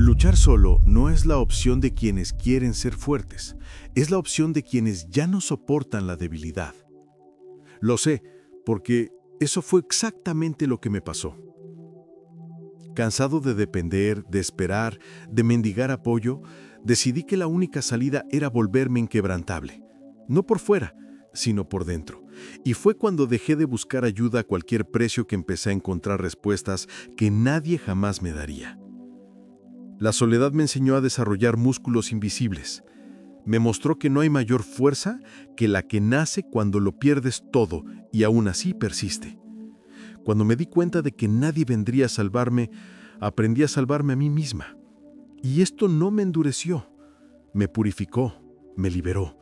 Luchar solo no es la opción de quienes quieren ser fuertes, es la opción de quienes ya no soportan la debilidad. Lo sé, porque eso fue exactamente lo que me pasó. Cansado de depender, de esperar, de mendigar apoyo, decidí que la única salida era volverme inquebrantable. No por fuera, sino por dentro. Y fue cuando dejé de buscar ayuda a cualquier precio que empecé a encontrar respuestas que nadie jamás me daría. La soledad me enseñó a desarrollar músculos invisibles. Me mostró que no hay mayor fuerza que la que nace cuando lo pierdes todo y aún así persiste. Cuando me di cuenta de que nadie vendría a salvarme, aprendí a salvarme a mí misma. Y esto no me endureció, me purificó, me liberó.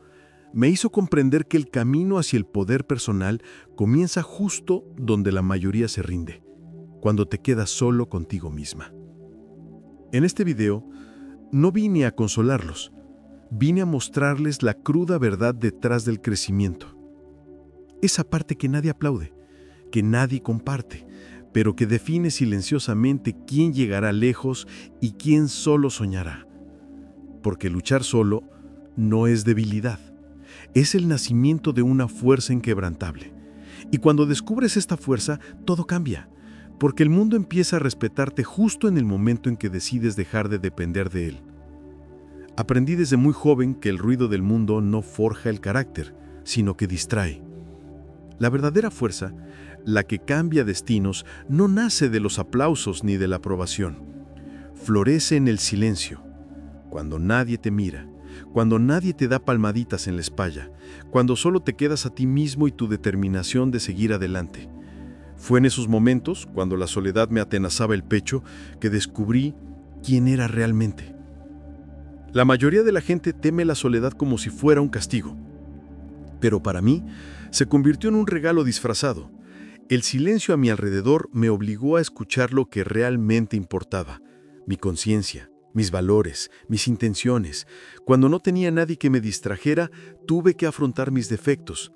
Me hizo comprender que el camino hacia el poder personal comienza justo donde la mayoría se rinde, cuando te quedas solo contigo misma. En este video, no vine a consolarlos, vine a mostrarles la cruda verdad detrás del crecimiento. Esa parte que nadie aplaude, que nadie comparte, pero que define silenciosamente quién llegará lejos y quién solo soñará. Porque luchar solo no es debilidad, es el nacimiento de una fuerza inquebrantable. Y cuando descubres esta fuerza, todo cambia, porque el mundo empieza a respetarte justo en el momento en que decides dejar de depender de él. Aprendí desde muy joven que el ruido del mundo no forja el carácter, sino que distrae. La verdadera fuerza, la que cambia destinos, no nace de los aplausos ni de la aprobación. Florece en el silencio, cuando nadie te mira, cuando nadie te da palmaditas en la espalda, cuando solo te quedas a ti mismo y tu determinación de seguir adelante. Fue en esos momentos, cuando la soledad me atenazaba el pecho, que descubrí quién era realmente. La mayoría de la gente teme la soledad como si fuera un castigo. Pero para mí, se convirtió en un regalo disfrazado. El silencio a mi alrededor me obligó a escuchar lo que realmente importaba: mi conciencia, mis valores, mis intenciones. Cuando no tenía nadie que me distrajera, tuve que afrontar mis defectos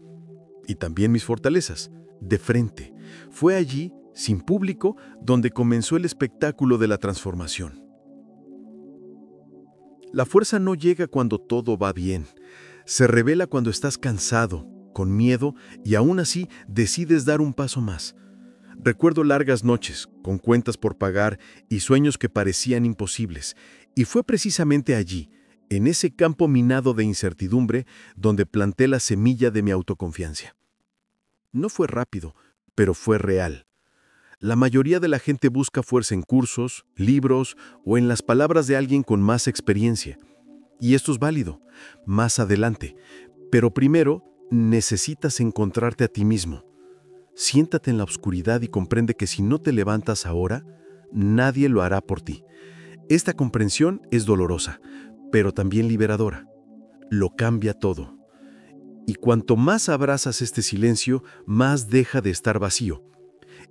y también mis fortalezas, de frente. Fue allí, sin público, donde comenzó el espectáculo de la transformación. La fuerza no llega cuando todo va bien. Se revela cuando estás cansado, con miedo, y aún así decides dar un paso más. Recuerdo largas noches, con cuentas por pagar y sueños que parecían imposibles. Y fue precisamente allí, en ese campo minado de incertidumbre, donde planté la semilla de mi autoconfianza. No fue rápido, pero fue real. La mayoría de la gente busca fuerza en cursos, libros o en las palabras de alguien con más experiencia. Y esto es válido, más adelante. Pero primero, necesitas encontrarte a ti mismo. Siéntate en la oscuridad y comprende que si no te levantas ahora, nadie lo hará por ti. Esta comprensión es dolorosa, pero también liberadora. Lo cambia todo. Y cuanto más abrazas este silencio, más deja de estar vacío.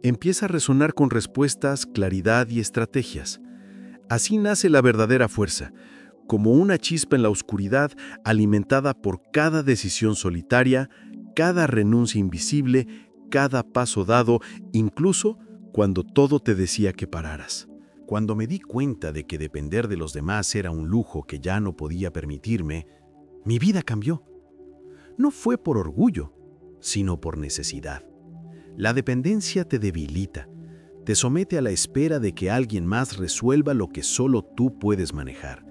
Empieza a resonar con respuestas, claridad y estrategias. Así nace la verdadera fuerza, como una chispa en la oscuridad alimentada por cada decisión solitaria, cada renuncia invisible, cada paso dado, incluso cuando todo te decía que pararas. Cuando me di cuenta de que depender de los demás era un lujo que ya no podía permitirme, mi vida cambió. No fue por orgullo, sino por necesidad. La dependencia te debilita, te somete a la espera de que alguien más resuelva lo que solo tú puedes manejar.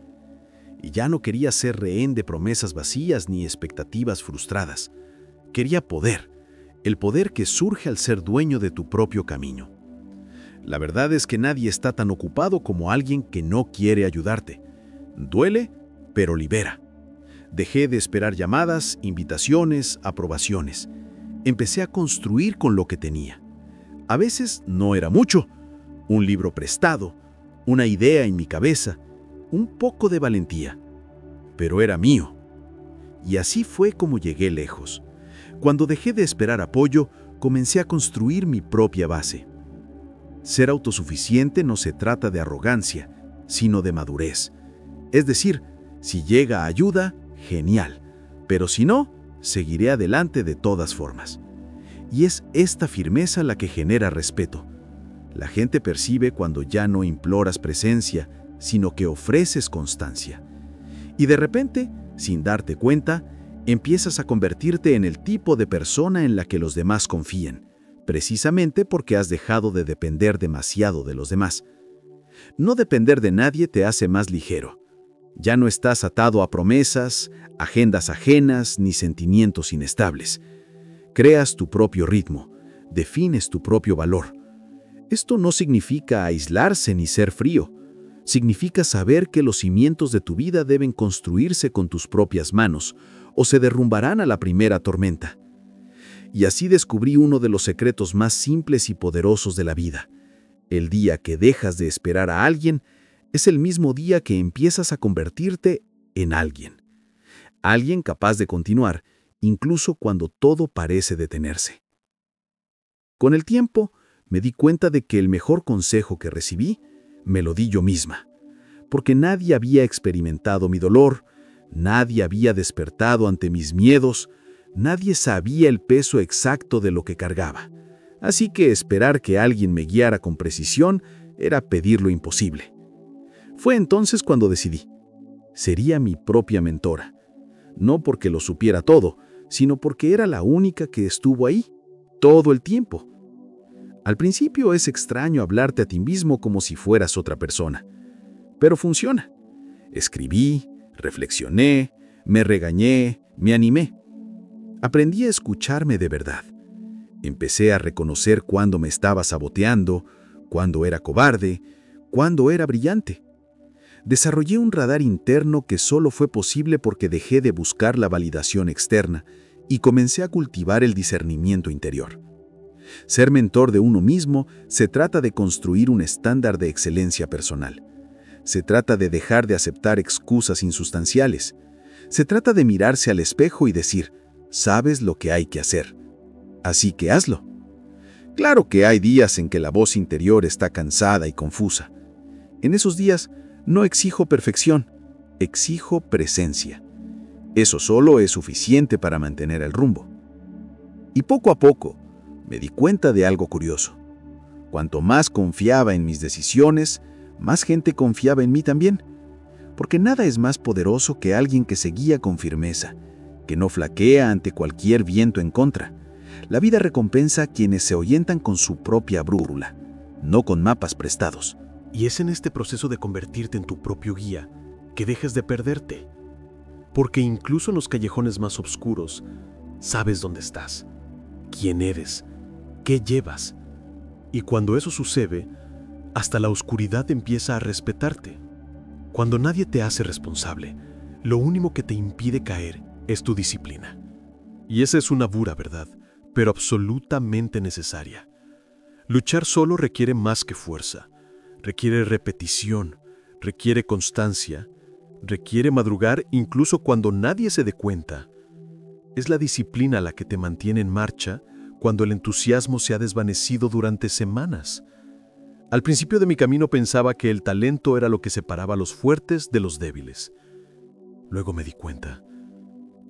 Y ya no quería ser rehén de promesas vacías ni expectativas frustradas. Quería poder, el poder que surge al ser dueño de tu propio camino. La verdad es que nadie está tan ocupado como alguien que no quiere ayudarte. Duele, pero libera. Dejé de esperar llamadas, invitaciones, aprobaciones. Empecé a construir con lo que tenía. A veces no era mucho: un libro prestado, una idea en mi cabeza, un poco de valentía. Pero era mío. Y así fue como llegué lejos. Cuando dejé de esperar apoyo, comencé a construir mi propia base. Ser autosuficiente no se trata de arrogancia, sino de madurez. Es decir, si llega ayuda, genial, pero si no, seguiré adelante de todas formas. Y es esta firmeza la que genera respeto. La gente percibe cuando ya no imploras presencia, sino que ofreces constancia. Y de repente, sin darte cuenta, empiezas a convertirte en el tipo de persona en la que los demás confíen, precisamente porque has dejado de depender demasiado de los demás. No depender de nadie te hace más ligero. Ya no estás atado a promesas, agendas ajenas ni sentimientos inestables. Creas tu propio ritmo, defines tu propio valor. Esto no significa aislarse ni ser frío. Significa saber que los cimientos de tu vida deben construirse con tus propias manos, o se derrumbarán a la primera tormenta. Y así descubrí uno de los secretos más simples y poderosos de la vida. El día que dejas de esperar a alguien, es el mismo día que empiezas a convertirte en alguien. Alguien capaz de continuar, incluso cuando todo parece detenerse. Con el tiempo, me di cuenta de que el mejor consejo que recibí, me lo di yo misma, porque nadie había experimentado mi dolor, nadie había despertado ante mis miedos, nadie sabía el peso exacto de lo que cargaba. Así que esperar que alguien me guiara con precisión era pedir lo imposible. Fue entonces cuando decidí. Sería mi propia mentora. No porque lo supiera todo, sino porque era la única que estuvo ahí, todo el tiempo. Al principio es extraño hablarte a ti mismo como si fueras otra persona, pero funciona. Escribí, reflexioné, me regañé, me animé. Aprendí a escucharme de verdad. Empecé a reconocer cuándo me estaba saboteando, cuándo era cobarde, cuándo era brillante. Desarrollé un radar interno que solo fue posible porque dejé de buscar la validación externa y comencé a cultivar el discernimiento interior. Ser mentor de uno mismo se trata de construir un estándar de excelencia personal. Se trata de dejar de aceptar excusas insustanciales. Se trata de mirarse al espejo y decir, sabes lo que hay que hacer. Así que hazlo. Claro que hay días en que la voz interior está cansada y confusa. En esos días no exijo perfección, exijo presencia. Eso solo es suficiente para mantener el rumbo. Y poco a poco me di cuenta de algo curioso. Cuanto más confiaba en mis decisiones, más gente confiaba en mí también. Porque nada es más poderoso que alguien que se guía con firmeza, que no flaquea ante cualquier viento en contra. La vida recompensa a quienes se orientan con su propia brújula, no con mapas prestados. Y es en este proceso de convertirte en tu propio guía que dejas de perderte. Porque incluso en los callejones más oscuros, sabes dónde estás, quién eres, qué llevas. Y cuando eso sucede, hasta la oscuridad empieza a respetarte. Cuando nadie te hace responsable, lo único que te impide caer es tu disciplina. Y esa es una dura verdad, pero absolutamente necesaria. Luchar solo requiere más que fuerza. Requiere repetición, requiere constancia, requiere madrugar incluso cuando nadie se dé cuenta. Es la disciplina la que te mantiene en marcha cuando el entusiasmo se ha desvanecido durante semanas. Al principio de mi camino pensaba que el talento era lo que separaba a los fuertes de los débiles. Luego me di cuenta.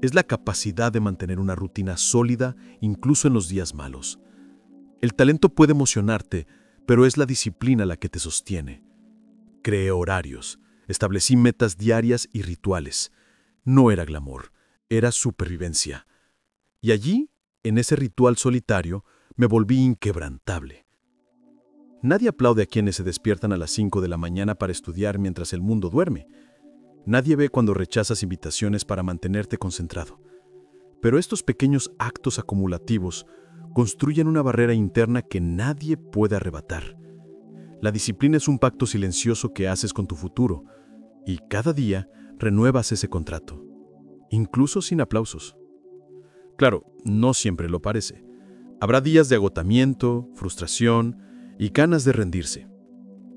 Es la capacidad de mantener una rutina sólida incluso en los días malos. El talento puede emocionarte, pero es la disciplina la que te sostiene. Creé horarios, establecí metas diarias y rituales. No era glamour, era supervivencia. Y allí, en ese ritual solitario, me volví inquebrantable. Nadie aplaude a quienes se despiertan a las 5 de la mañana para estudiar mientras el mundo duerme. Nadie ve cuando rechazas invitaciones para mantenerte concentrado. Pero estos pequeños actos acumulativos construyen una barrera interna que nadie puede arrebatar. La disciplina es un pacto silencioso que haces con tu futuro, y cada día renuevas ese contrato, incluso sin aplausos. Claro, no siempre lo parece. Habrá días de agotamiento, frustración y ganas de rendirse.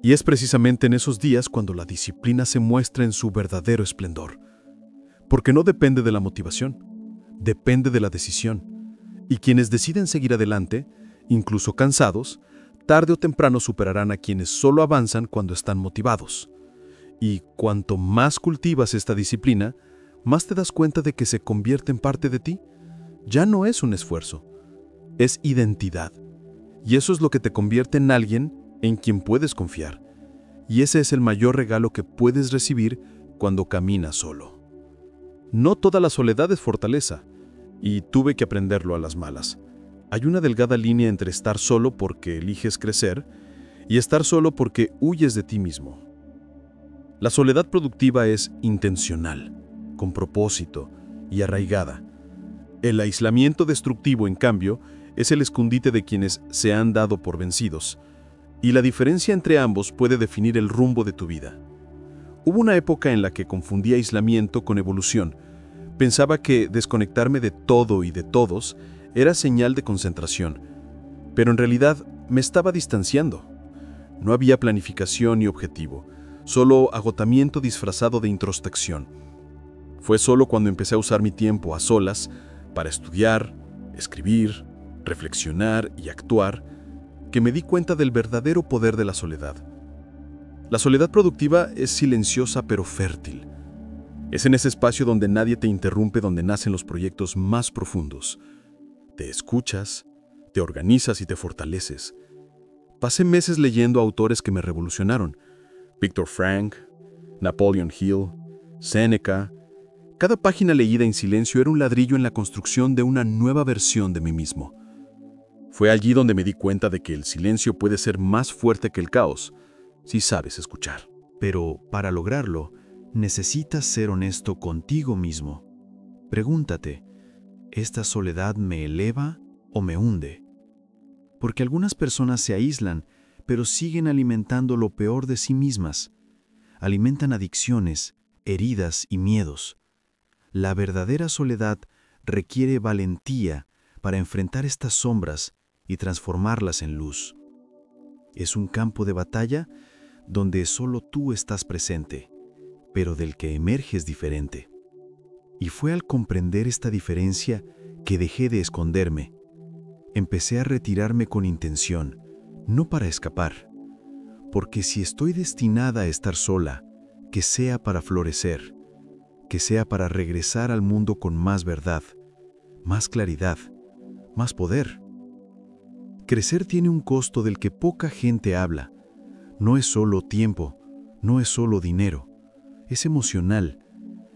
Y es precisamente en esos días cuando la disciplina se muestra en su verdadero esplendor. Porque no depende de la motivación, depende de la decisión. Y quienes deciden seguir adelante, incluso cansados, tarde o temprano superarán a quienes solo avanzan cuando están motivados. Y cuanto más cultivas esta disciplina, más te das cuenta de que se convierte en parte de ti. Ya no es un esfuerzo, es identidad. Y eso es lo que te convierte en alguien en quien puedes confiar, Y ese es el mayor regalo que puedes recibir cuando caminas solo. No toda la soledad es fortaleza, y tuve que aprenderlo a las malas. Hay una delgada línea entre estar solo porque eliges crecer y estar solo porque huyes de ti mismo. La soledad productiva es intencional, con propósito y arraigada. El aislamiento destructivo, en cambio, es el escondite de quienes se han dado por vencidos, y la diferencia entre ambos puede definir el rumbo de tu vida. Hubo una época en la que confundía aislamiento con evolución. Pensaba que desconectarme de todo y de todos era señal de concentración, pero en realidad me estaba distanciando. No había planificación ni objetivo, solo agotamiento disfrazado de introspección. Fue solo cuando empecé a usar mi tiempo a solas para estudiar, escribir, reflexionar y actuar que me di cuenta del verdadero poder de la soledad. La soledad productiva es silenciosa pero fértil. Es en ese espacio donde nadie te interrumpe donde nacen los proyectos más profundos. Te escuchas, te organizas y te fortaleces. Pasé meses leyendo autores que me revolucionaron. Viktor Frankl, Napoleon Hill, Séneca. Cada página leída en silencio era un ladrillo en la construcción de una nueva versión de mí mismo. Fue allí donde me di cuenta de que el silencio puede ser más fuerte que el caos, si sabes escuchar. Pero para lograrlo, necesitas ser honesto contigo mismo. Pregúntate, ¿esta soledad me eleva o me hunde? Porque algunas personas se aíslan, pero siguen alimentando lo peor de sí mismas. Alimentan adicciones, heridas y miedos. La verdadera soledad requiere valentía para enfrentar estas sombras y transformarlas en luz. Es un campo de batalla donde solo tú estás presente, pero del que emerges diferente. Y fue al comprender esta diferencia que dejé de esconderme. Empecé a retirarme con intención, no para escapar, porque si estoy destinada a estar sola, que sea para florecer, que sea para regresar al mundo con más verdad, más claridad, más poder. Crecer tiene un costo del que poca gente habla. No es solo tiempo, no es solo dinero, es emocional,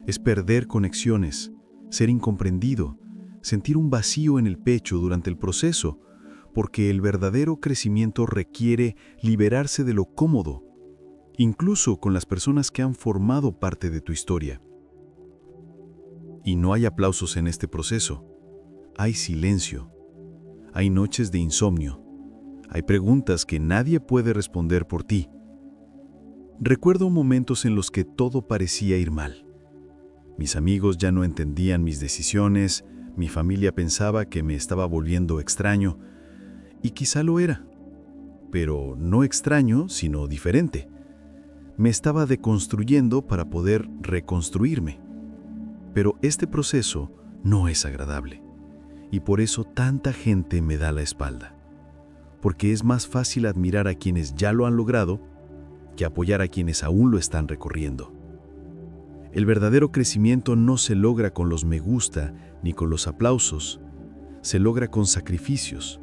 es perder conexiones, ser incomprendido, sentir un vacío en el pecho durante el proceso, porque el verdadero crecimiento requiere liberarse de lo cómodo, incluso con las personas que han formado parte de tu historia. Y no hay aplausos en este proceso, hay silencio, hay noches de insomnio, hay preguntas que nadie puede responder por ti. Recuerdo momentos en los que todo parecía ir mal. Mis amigos ya no entendían mis decisiones, mi familia pensaba que me estaba volviendo extraño, y quizá lo era, pero no extraño, sino diferente. Me estaba deconstruyendo para poder reconstruirme. Pero este proceso no es agradable, y por eso tanta gente me da la espalda. Porque es más fácil admirar a quienes ya lo han logrado que apoyar a quienes aún lo están recorriendo. El verdadero crecimiento no se logra con los me gusta ni con los aplausos, se logra con sacrificios.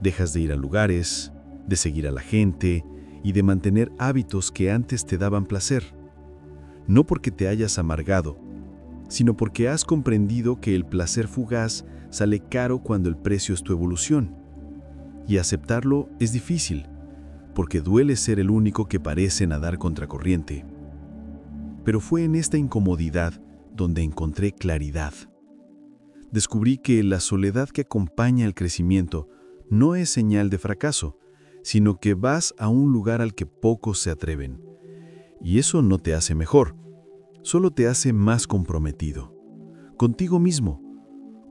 Dejas de ir a lugares, de seguir a la gente y de mantener hábitos que antes te daban placer. No porque te hayas amargado, sino porque has comprendido que el placer fugaz sale caro cuando el precio es tu evolución. Y aceptarlo es difícil, porque duele ser el único que parece nadar contracorriente. Pero fue en esta incomodidad donde encontré claridad. Descubrí que la soledad que acompaña el crecimiento no es señal de fracaso, sino que vas a un lugar al que pocos se atreven. Y eso no te hace mejor, solo te hace más comprometido, contigo mismo,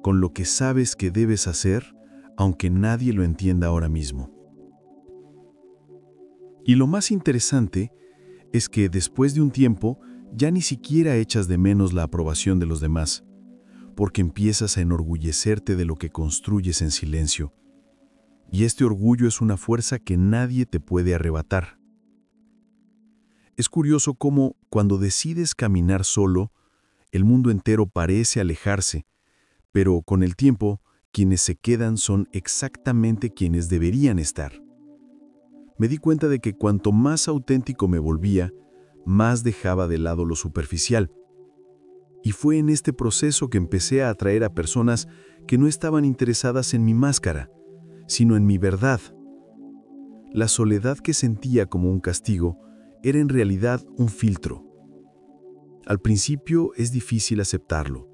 con lo que sabes que debes hacer, aunque nadie lo entienda ahora mismo. Y lo más interesante es que después de un tiempo ya ni siquiera echas de menos la aprobación de los demás, porque empiezas a enorgullecerte de lo que construyes en silencio. Y este orgullo es una fuerza que nadie te puede arrebatar. Es curioso cómo, cuando decides caminar solo, el mundo entero parece alejarse, pero con el tiempo, quienes se quedan son exactamente quienes deberían estar. Me di cuenta de que cuanto más auténtico me volvía, más dejaba de lado lo superficial. Y fue en este proceso que empecé a atraer a personas que no estaban interesadas en mi máscara, sino en mi verdad. La soledad que sentía como un castigo era en realidad un filtro. Al principio es difícil aceptarlo.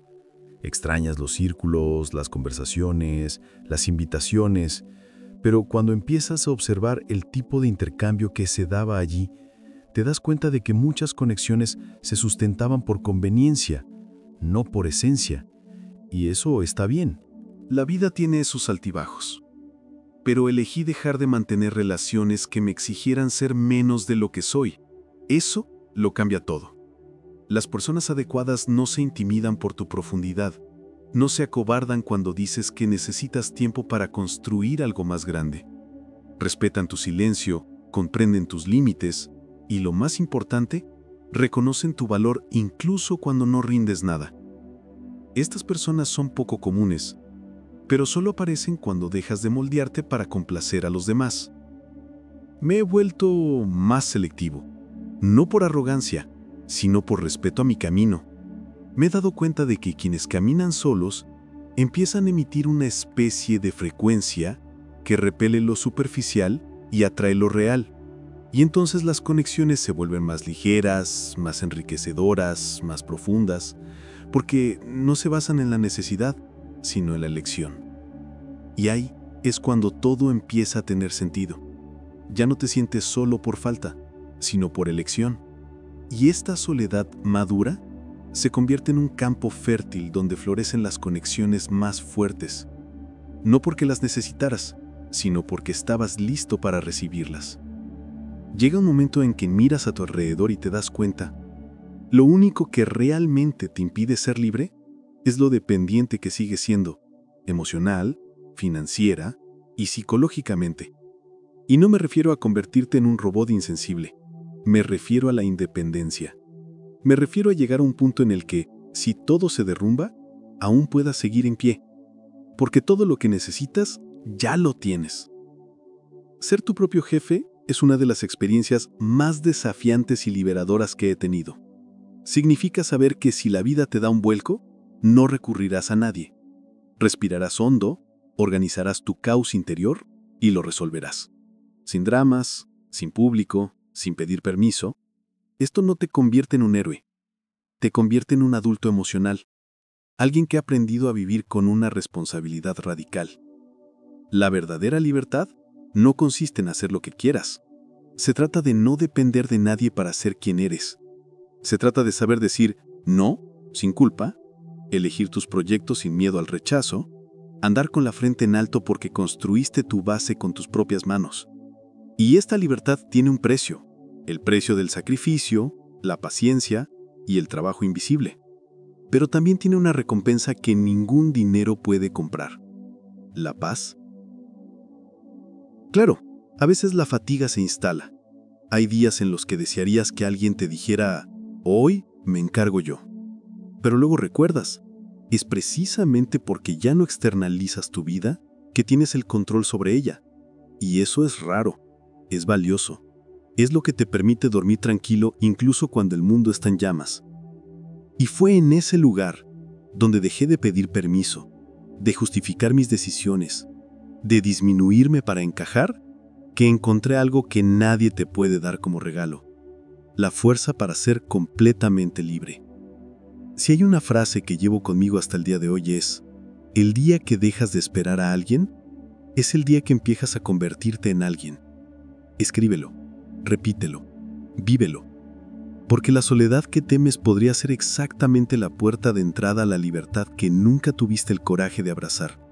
Extrañas los círculos, las conversaciones, las invitaciones, pero cuando empiezas a observar el tipo de intercambio que se daba allí, te das cuenta de que muchas conexiones se sustentaban por conveniencia, no por esencia, y eso está bien. La vida tiene sus altibajos, pero elegí dejar de mantener relaciones que me exigieran ser menos de lo que soy. Eso lo cambia todo. Las personas adecuadas no se intimidan por tu profundidad, no se acobardan cuando dices que necesitas tiempo para construir algo más grande. Respetan tu silencio, comprenden tus límites y, lo más importante, reconocen tu valor incluso cuando no rindes nada. Estas personas son poco comunes, pero solo aparecen cuando dejas de moldearte para complacer a los demás. Me he vuelto más selectivo, no por arrogancia, sino por respeto a mi camino. Me he dado cuenta de que quienes caminan solos empiezan a emitir una especie de frecuencia que repele lo superficial y atrae lo real. Y entonces las conexiones se vuelven más ligeras, más enriquecedoras, más profundas, porque no se basan en la necesidad, sino en la elección. Y ahí es cuando todo empieza a tener sentido. Ya no te sientes solo por falta, sino por elección. Y esta soledad madura se convierte en un campo fértil donde florecen las conexiones más fuertes. No porque las necesitaras, sino porque estabas listo para recibirlas. Llega un momento en que miras a tu alrededor y te das cuenta. Lo único que realmente te impide ser libre es lo dependiente que sigues siendo, emocional, financiera y psicológicamente. Y no me refiero a convertirte en un robot insensible. Me refiero a la independencia. Me refiero a llegar a un punto en el que, si todo se derrumba, aún puedas seguir en pie. Porque todo lo que necesitas, ya lo tienes. Ser tu propio jefe es una de las experiencias más desafiantes y liberadoras que he tenido. Significa saber que si la vida te da un vuelco, no recurrirás a nadie. Respirarás hondo, organizarás tu caos interior y lo resolverás. Sin dramas, sin público, sin pedir permiso. Esto no te convierte en un héroe. Te convierte en un adulto emocional. Alguien que ha aprendido a vivir con una responsabilidad radical. La verdadera libertad no consiste en hacer lo que quieras. Se trata de no depender de nadie para ser quien eres. Se trata de saber decir no, sin culpa, elegir tus proyectos sin miedo al rechazo, andar con la frente en alto porque construiste tu base con tus propias manos. Y esta libertad tiene un precio, el precio del sacrificio, la paciencia y el trabajo invisible. Pero también tiene una recompensa que ningún dinero puede comprar: la paz. Claro, a veces la fatiga se instala. Hay días en los que desearías que alguien te dijera: hoy me encargo yo. Pero luego recuerdas, es precisamente porque ya no externalizas tu vida que tienes el control sobre ella. Y eso es raro, es valioso. Es lo que te permite dormir tranquilo incluso cuando el mundo está en llamas. Y fue en ese lugar donde dejé de pedir permiso, de justificar mis decisiones, de disminuirme para encajar, que encontré algo que nadie te puede dar como regalo: la fuerza para ser completamente libre. Si hay una frase que llevo conmigo hasta el día de hoy es: el día que dejas de esperar a alguien, es el día que empiezas a convertirte en alguien. Escríbelo, repítelo, vívelo. Porque la soledad que temes podría ser exactamente la puerta de entrada a la libertad que nunca tuviste el coraje de abrazar.